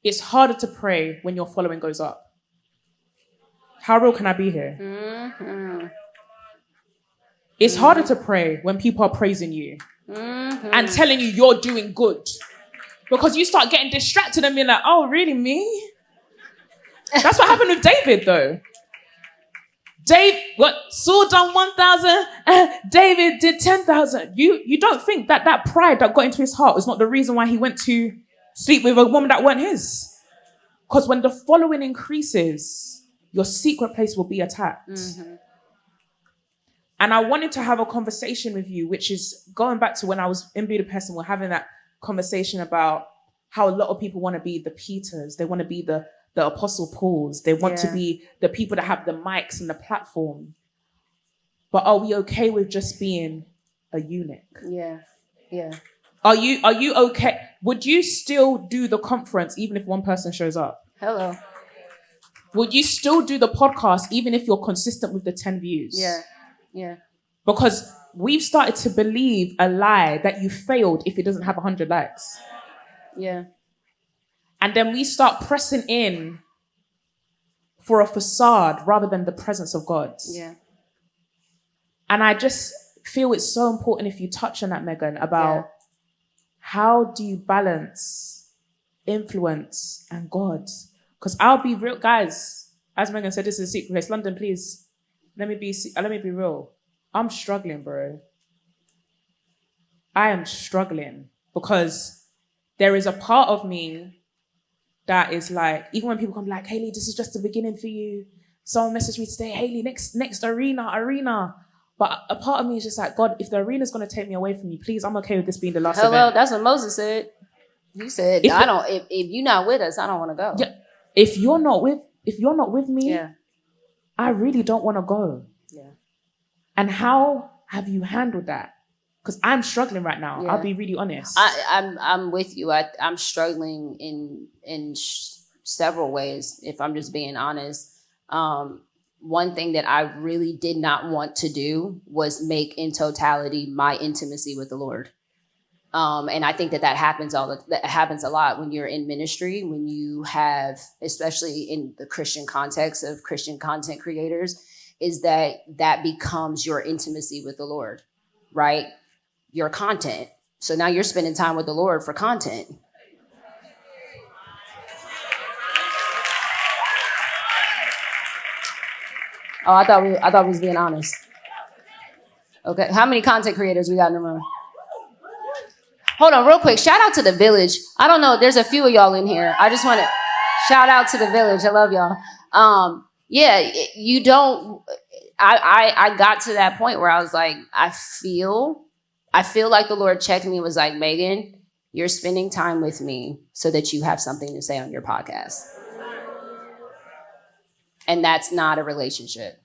it's harder to pray when your following goes up. How real can I be here? Mm-hmm. It's harder to pray when people are praising you and telling you you're doing good. Because you start getting distracted and being like, oh, really, me? That's what happened with David, though. Saul done 1,000, David did 10,000. You don't think that pride that got into his heart was not the reason why he went to sleep with a woman that weren't his? Because when the following increases, your secret place will be attacked. Mm-hmm. And I wanted to have a conversation with you, which is going back to when I was in Budapest and we're having that conversation about how a lot of people want to be the Peters. They want to be the Apostle Pauls. They want to be the people that have the mics and the platform. But are we okay with just being a eunuch? Yeah. Yeah. Are you okay? Would you still do the conference even if one person shows up? Hello. Would you still do the podcast even if you're consistent with the 10 views? Yeah. Yeah. Because we've started to believe a lie that you failed if it doesn't have 100 likes. Yeah. And then we start pressing in for a facade rather than the presence of God. Yeah. And I just feel it's so important if you touch on that, Megan, about how do you balance influence and God? Because I'll be real, guys, as Megan said, this is a secret place. London, please, let me be real. I'm struggling, bro. I am struggling because there is a part of me that is like, even when people come like, Hayley, this is just the beginning for you. Someone messaged me today, Hayley, next arena. But a part of me is just like, God, if the arena's going to take me away from you, please, I'm okay with this being the last event. That's what Moses said. He said, if you're not with us, I don't want to go. Yeah, if you're not with me, I really don't want to go. Yeah. And how have you handled that? Because I'm struggling right now. Yeah. I'll be really honest. I'm with you. I'm struggling in several ways, if I'm just being honest. One thing that I really did not want to do was make in totality my intimacy with the Lord. And I think that happens a lot when you're in ministry, when you have, especially in the Christian context of Christian content creators, is that becomes your intimacy with the Lord, right? Your content. So now you're spending time with the Lord for content. Oh, I thought we was being honest. Okay, how many content creators we got in the room? Hold on, real quick. Shout out to the village. I don't know. There's a few of y'all in here. I just want to shout out to the village. I love y'all. You don't. I got to that point where I was like, I feel like the Lord checked me and was like, Megan, you're spending time with me so that you have something to say on your podcast. And that's not a relationship.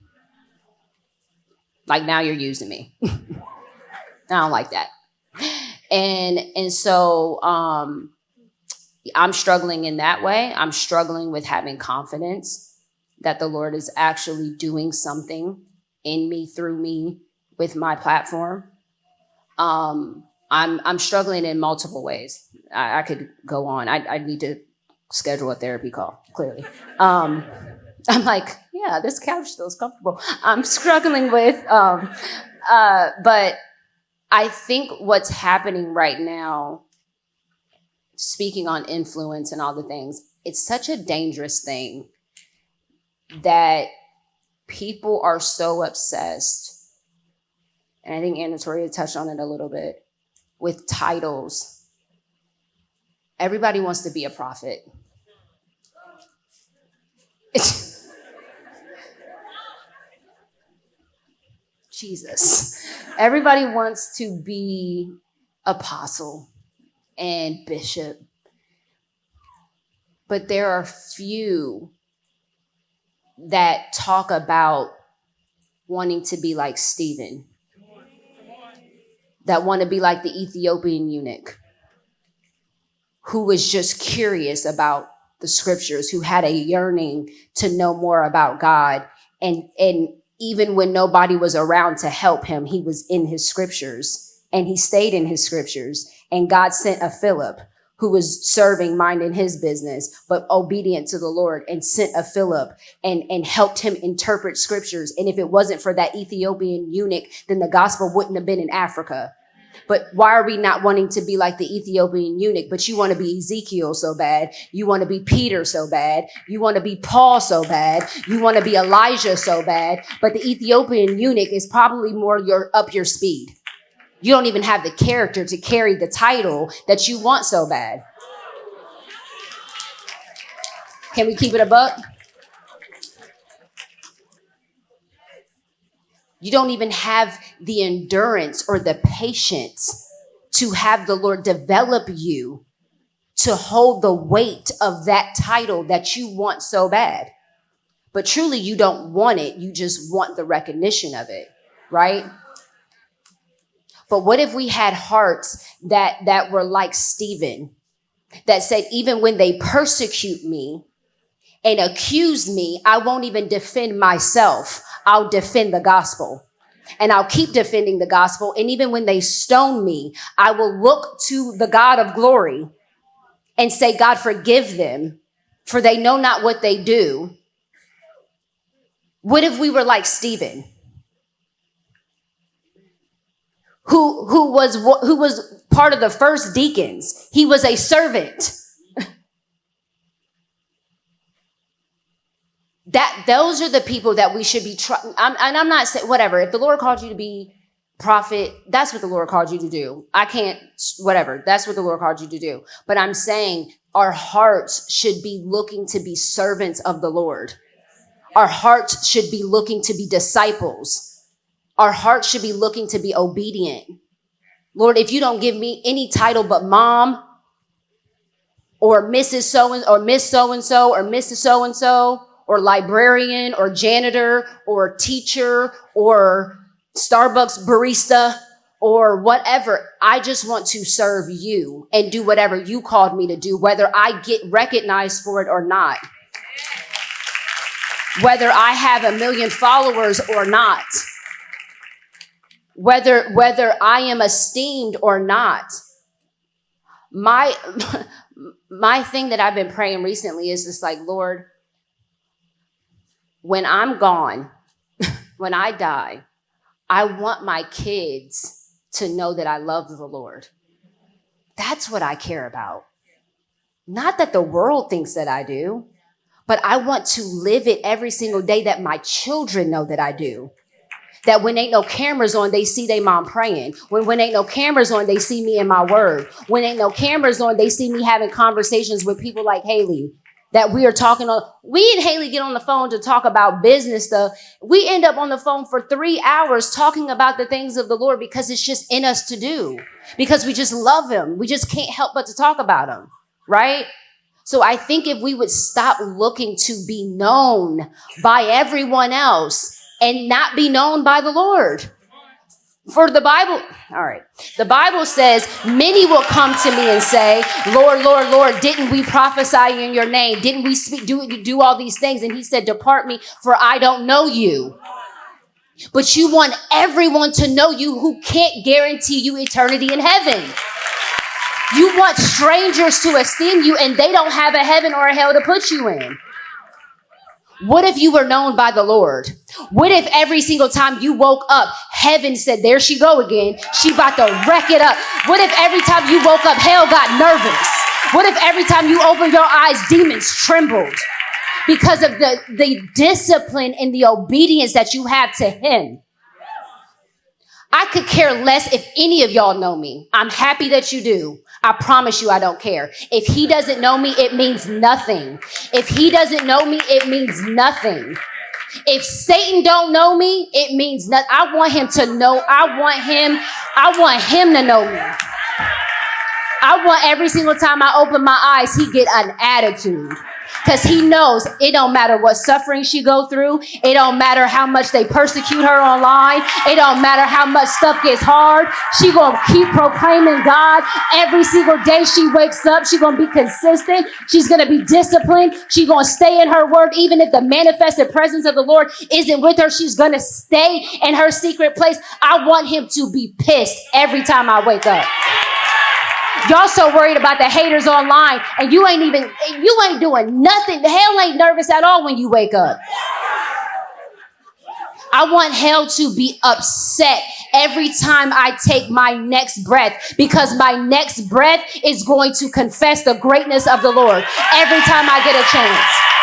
Like, now you're using me. I don't like that. And so I'm struggling in that way. I'm struggling with having confidence that the Lord is actually doing something in me, through me, with my platform. I'm struggling in multiple ways. I could go on. I need to schedule a therapy call, clearly. I'm like, yeah, this couch feels comfortable. I'm struggling with, but I think what's happening right now, speaking on influence and all the things, it's such a dangerous thing that people are so obsessed, and I think Anna Toria touched on it a little bit, with titles. Everybody wants to be a prophet. Jesus. Everybody wants to be apostle and bishop. But there are few that talk about wanting to be like Stephen, that want to be like the Ethiopian eunuch, who was just curious about the scriptures, who had a yearning to know more about God. And even when nobody was around to help him, he was in his scriptures, and he stayed in his scriptures. And God sent a Philip who was serving, minding his business, but obedient to the Lord, and sent a Philip and helped him interpret scriptures. And if it wasn't for that Ethiopian eunuch, then the gospel wouldn't have been in Africa. But why are we not wanting to be like the Ethiopian eunuch? But you want to be Ezekiel so bad. You want to be Peter so bad. You want to be Paul so bad. You want to be Elijah so bad. But the Ethiopian eunuch is probably more up your speed. You don't even have the character to carry the title that you want so bad. Can we keep it a buck? You don't even have the endurance or the patience to have the Lord develop you to hold the weight of that title that you want so bad. But truly, you don't want it. You just want the recognition of it, right? But what if we had hearts that were like Stephen, that said, even when they persecute me and accuse me, I won't even defend myself. I'll defend the gospel, and I'll keep defending the gospel. And even when they stone me, I will look to the God of glory and say, God, forgive them, for they know not what they do. What if we were like Stephen, who was part of the first deacons? He was a servant. Those are the people that we should be trying. And I'm not saying, whatever, if the Lord called you to be prophet, that's what the Lord called you to do. I can't, whatever, that's what the Lord called you to do. But I'm saying our hearts should be looking to be servants of the Lord. Our hearts should be looking to be disciples. Our hearts should be looking to be obedient. Lord, if you don't give me any title but mom or Mrs. So-and or Miss So-and-so or Mrs. So-and-so, or librarian, or janitor, or teacher, or Starbucks barista, or whatever. I just want to serve you and do whatever you called me to do, whether I get recognized for it or not. Whether I have 1 million followers or not. Whether I am esteemed or not. My thing that I've been praying recently is just like, Lord, when I'm gone, when I die, I want my kids to know that I love the Lord. That's what I care about. Not that the world thinks that I do, but I want to live it every single day that my children know that I do. That when ain't no cameras on, they see their mom praying. When ain't no cameras on, they see me in my word. When ain't no cameras on, they see me having conversations with people like Hayley. That we are talking on, we and Hayley get on the phone to talk about business stuff. We end up on the phone for 3 hours talking about the things of the Lord because it's just in us to do. Because we just love him. We just can't help but to talk about him, right? So I think if we would stop looking to be known by everyone else and not be known by the Lord. For the Bible, all right. The Bible says, many will come to me and say, Lord, Lord, Lord, didn't we prophesy in your name? Didn't we speak, do all these things? And he said, depart me, for I don't know you. But you want everyone to know you who can't guarantee you eternity in heaven. You want strangers to esteem you and they don't have a heaven or a hell to put you in. What if you were known by the Lord? What if every single time you woke up, heaven said, there she go again. She about to wreck it up. What if every time you woke up, hell got nervous? What if every time you opened your eyes, demons trembled? Because of the discipline and the obedience that you have to him. I could care less if any of y'all know me. I'm happy that you do. I promise you I don't care. If he doesn't know me, it means nothing. If he doesn't know me, it means nothing. If Satan don't know me, it means nothing. I want him to know. I want him to know me. I want every single time I open my eyes, he get an attitude. Because he knows it don't matter what suffering she go through. It don't matter how much they persecute her online. It don't matter how much stuff gets hard. She going to keep proclaiming God every single day she wakes up. She going to be consistent. She's going to be disciplined. She going to stay in her word. Even if the manifested presence of the Lord isn't with her, she's going to stay in her secret place. I want him to be pissed every time I wake up. Y'all so worried about the haters online, and you ain't doing nothing. Hell ain't nervous at all when you wake up. I want hell to be upset every time I take my next breath, because my next breath is going to confess the greatness of the Lord every time I get a chance.